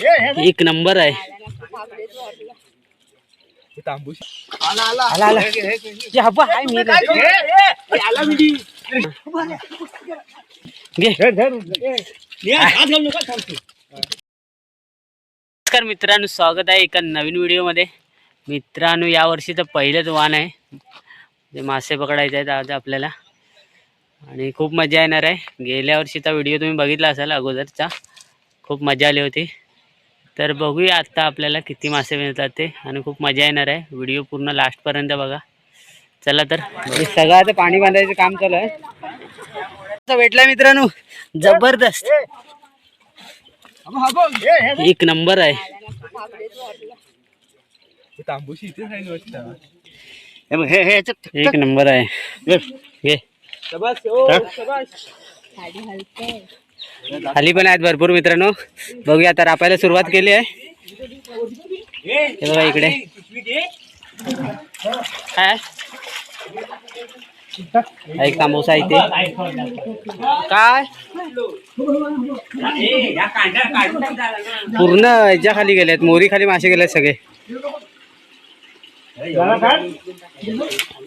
एक नंबर आहे. नमस्कार मित्रांनो, स्वागत आहे एका नवीन व्हिडिओ मध्ये. मित्रांनो, या वर्षी तर पहिलेच वाण आहे जे मासे पकडायचे आहेत आज आपल्याला, आणि खूप मजा येणार आहे. गेल्या वर्षीचा व्हिडिओ तुम्ही बघितला असाल अगोदरचा, खूप मजा आली होती. तर बघूया आता आपल्याला किती मासे मिळतात ते, आणि खूप मजा येणार आहे. व्हिडिओ पूर्ण लास्ट पर्यंत बघा. चला तर, सगळं आता पाणी बांधायचं काम चालू आहे. भेटला मित्रांनो, जबरदस्त एक नंबर आहे. एक नंबर आहे. खाली पण आहेत भरपूर मित्रांनो. बघूया आता, रापायला सुरुवात केली आहे. हे बघा इकडे काय एक तांबूसा इथे काय पूर्ण याच्या खाली गेलेत, मोरी खाली मासे गेलेत सगळे.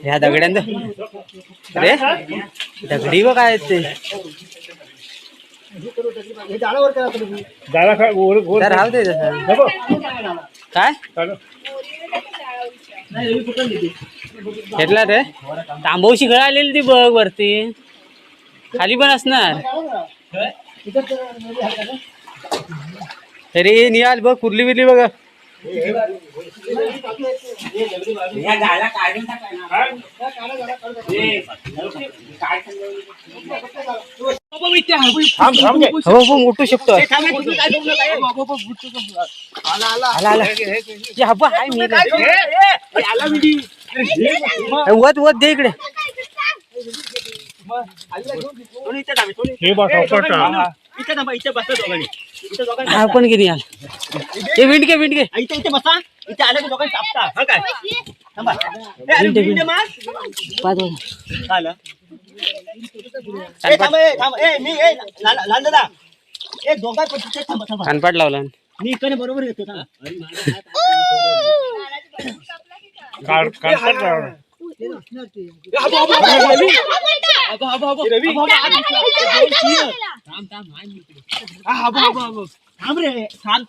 ह्या दगड्यांना अरे दगडी व काय ते राहू दे काय घेतला रे. तांबूशी गळा आलेली ती बघ वरती, खाली पण असणार. तरी निहाल बघ, कुर्ली बिरली बघ. मोठू शकतो. वत वत दे इकडे. पण किती आल ते विंडके विंडके इथे बसा. इथे आले लोकांनी चापता. हा काय कानपाट लावला मी इकडे बरोबर येतो.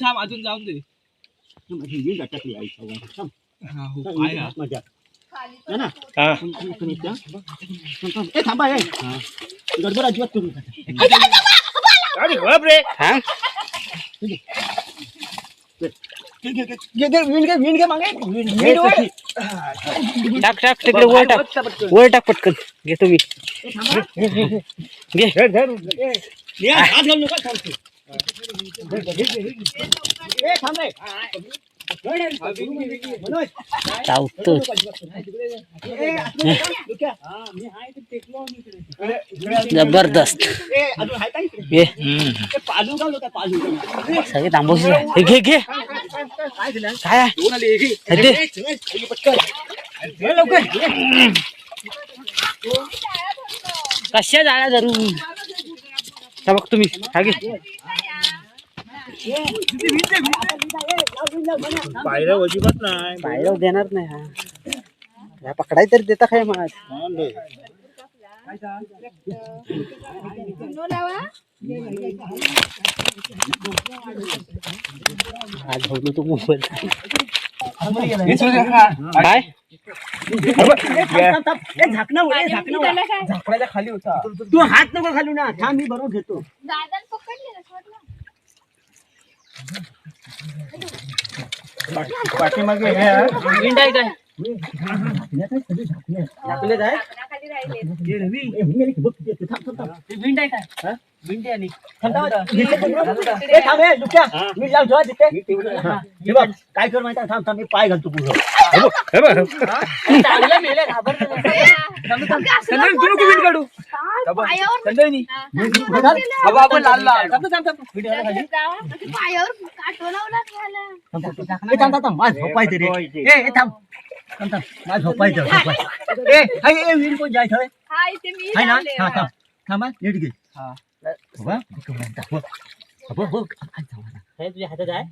थांब अजून जाऊन दे. थांबा गडबड अजिबात करू नका. टाक टाक तिकडे वर टाक, वर टाक पटकन. घेतो मी. घे जबरदस्त सगळे तांबूस. घे घे काय कशा जाळ्या धरून बघ तुम्ही. हा घे पायऱ्या अजिबात नाही, पायऱ्या देणार नाही. हा पकडाय तरी देता काय मग. आज होतो तो मोबाईल काय झाकणाच्या खाली होता. तू हात नको घालू ना. थांब मी बरोबर घेतो. पाठीमागे विंड आहे काय झाकले काय विंड आहे काय विंड आहे. काय कर माहिती. थांब थांब मी पाय घालतो पुढं. काढू झोपायचं कोण जायचं थांबा नीट घे. हे तुझ्या हातात आहे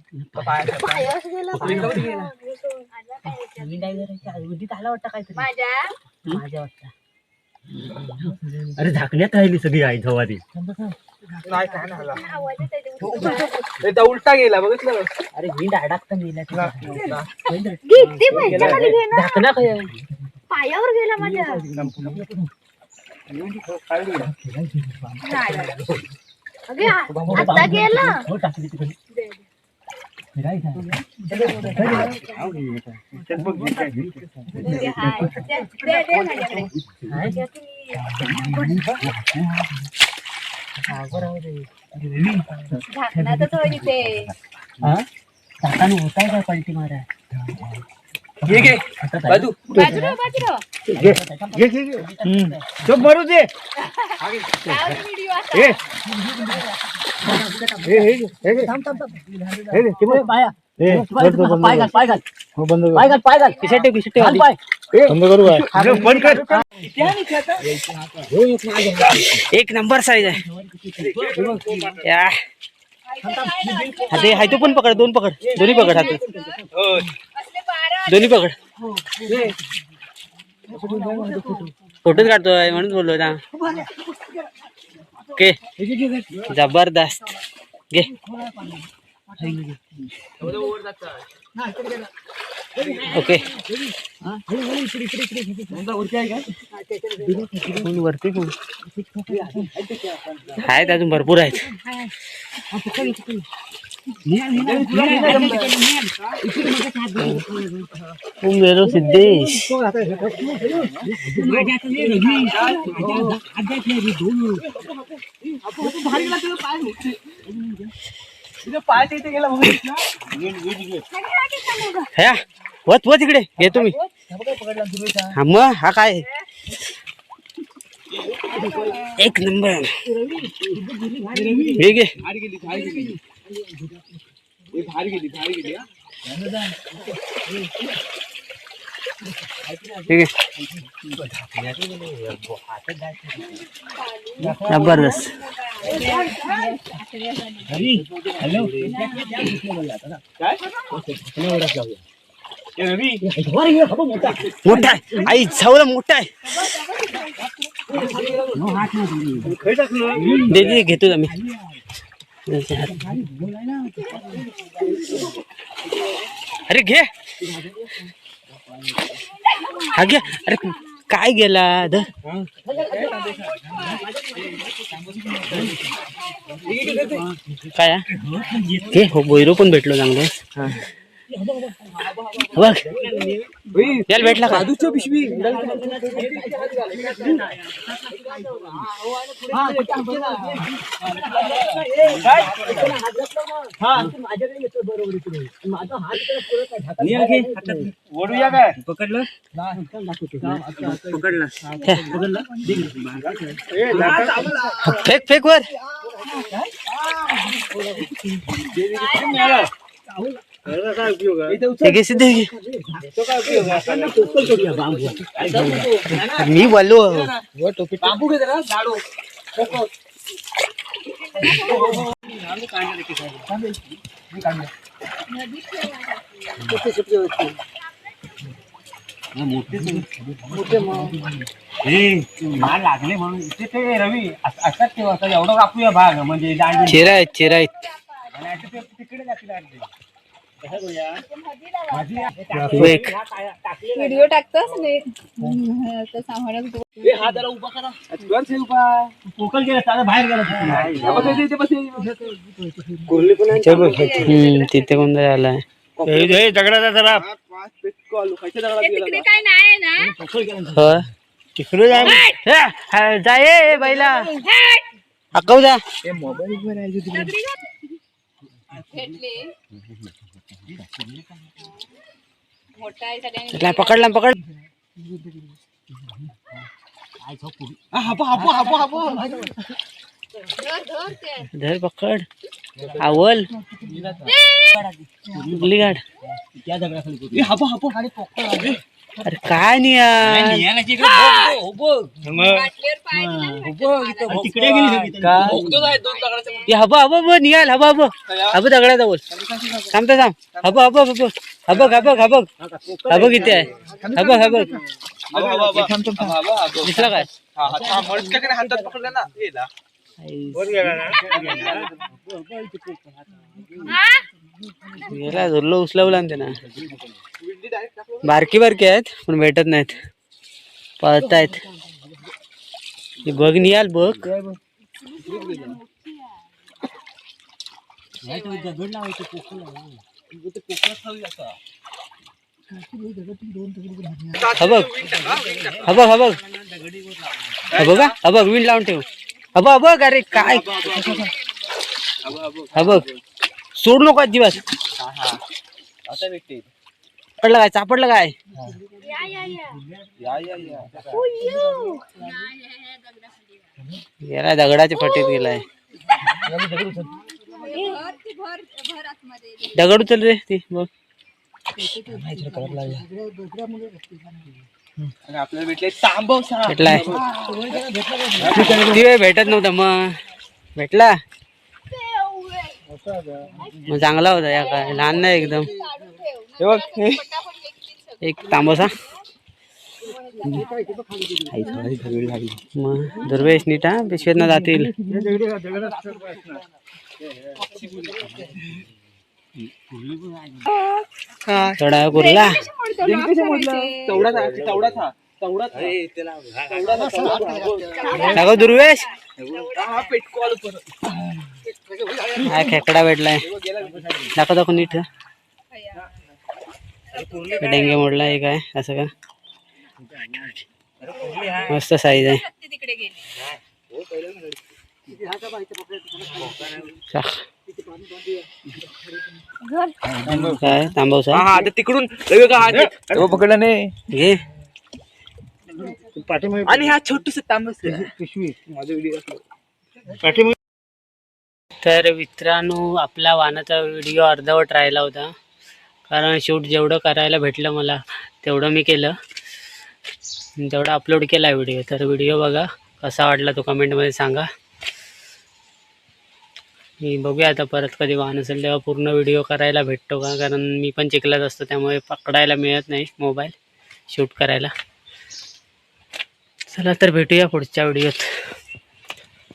उदीत आला वाटतं काहीतरी माझ्या वाटतं. अरे झाकण्यात राहिली सगळी आई धवादी उलटा गेला बघितलं. अरे विंड अडकता मेला झाकणा पायावर गेला माझ्या. आता गेला झाकणातच होईल ते. झाकानं होताय का पलटी मारा बाजू बाजूला बाजूला मरू दे व्हिडिओ एक नंबर साईज आहे या. हाते हाय तो पण पकड दोन पकड दोन्ही पकड हात दोन्ही पकड फोटोच काढतोय म्हणून बोललो ना. ओके जबरदस्त घे ओके वरती आहेत अजून भरपूर आहेत. मेरो सिद्धेश ह्या वत वत इकडे घे तुम्ही. हा मग हा काय एक नंबर हे घे. ठीक आहे जबरदस्त. मोठा आहे आई छावला मोठा आहे. दे दे घेतो आम्ही. अरे घे हा घे. अरे काय गेला धर काय घे हो बोयरो पण भेटलो चांगलं बघ त्याला भेटला का पिशवी ओढूया काय पकडलं पकडलं फेक फेक वर काय उपयोग मी बोललो बांबू घे जरा झाडू माल लागले म्हणून ते रवी असतात तेव्हा एवढं कापूया भाग म्हणजे चिरा आहेत चिरा आहेत. तिकडे जातील व्हिडिओ टाकतोस नाही हा जरा उभा करा पोकल गेला सारा बाहेर गेला तिथे कोण आलाय दगडाचा जरा तिकडे काय नाही ना. तिकडे जाय बैला अकव जा भेटले मोठा आहे सगळ्यांनी पकडला पकड धर पकड आवल गाड अरे काय नाही यार. मग बाटलीवर पाय दिला आणि म्हटलं तिकडे गेली सगळी. ये हबा हबा हबा निघाल हबा हबा हबा दगडाचा बोल थांबता थांब हबा हबा हबा हबक हबक हबक हबक इथे आहे हबक हबक दिसला काय गेला झुरलो उचलवला ना बारकी बारकी आहेत पण भेटत नाहीत पळतायत बघ निघाल बघ हबक हबक हबक हबक हबक विंड लावून ठेव हबक हबक अरे काय हबक सोड नको अजिबात पडलं काय चापडलं काय गेला दगडाच्या फटीत गेलाय भर आतमध्ये दगड उचल रे ती बघ आपल्याला भेटले तांबवसा भेटलाय ती वेळ भेटत नव्हता मग भेटला मग चांगला होता या काय लहान नाही एकदम काढून ठेव एक तांबोसा मग दुर्वेश नीटा पिशवेत जातील थोडा कुरला दाखव दुर्वेश काय खेकडा भेटलाय दाखव दाखव नीट डेंगे मोडला काय असं का मस्त साईज आहे तिकडे गेली काय तांबवसा आता तिकडून पकडला नाही घे आणि हा छोटूस तांबस पिशवी माझा व्हिडिओ तर मित्रांनो आपला वाहनाचा व्हिडिओ अर्धवट राहिला होता कारण शूट जेवढं करायला भेटलं मला तेवढं मी केलं तेवढं अपलोड केला व्हिडिओ तर व्हिडिओ बघा कसा वाटला तो कमेंटमध्ये सांगा मी बघूया आता परत कधी वाहन असेल तेव्हा पूर्ण व्हिडिओ करायला भेटतो का कारण मी पण चिखलात असतो त्यामुळे पकडायला मिळत नाही मोबाईल शूट करायला चला तर भेटूया पुढच्या व्हिडिओत